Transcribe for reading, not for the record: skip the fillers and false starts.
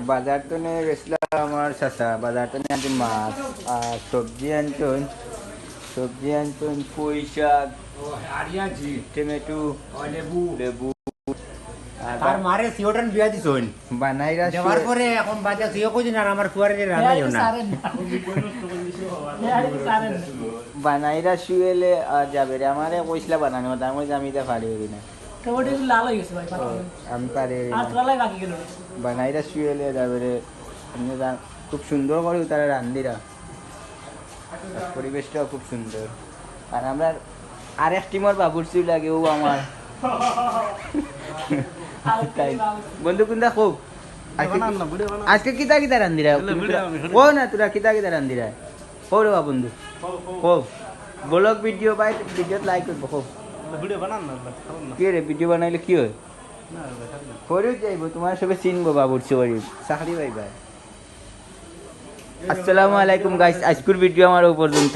বাজার তো নিয়ে গেছিলাম আমার চাচা, বাজার তো নিয়ে আনছেন মাছ আর সবজি আনছেন পুঁই শাক, টমেটো, লেবু লেবু আর মারে সিওটান বিয়া দিছন বানাইরা দেওয়ার পরে এখন বাজা সিও কইছেন আর আমার ফুয়ারে রান্নাইও না বানাইরা শুয়েলে যাবে রে, আমারে কইসলা বানানো তার মধ্যে আমি তা পারি না, লাল হয়ে গেছে ভাই, আমি পারি আর তোলাই বাকি গেল। বানাইরা শুয়েলে যাবে রে। খুব সুন্দর করে তারা রান্ধিরা, পরিবেশটাও খুব সুন্দর। আর আমরা আরেক টিমর বাবুরচি লাগে, ও আমার তাই বন্ধু কোনটা খুব আজকে কিতা কিতা রান্ধিরা ও না, তোরা কিতা কিতা রান্ধিরা কো রে বন্ধু কো, ব্লগ ভিডিও বাই ভিডিওত লাইক করব কো, কি রে ভিডিও বানাইলে কি হয় করে যাইব, তোমার সবে চিনবো বাবুরচি বাড়ি চাকরি পাইবা। আসসালামু আলাইকুম গাইস, আজকের ভিডিও আমার পর্যন্ত।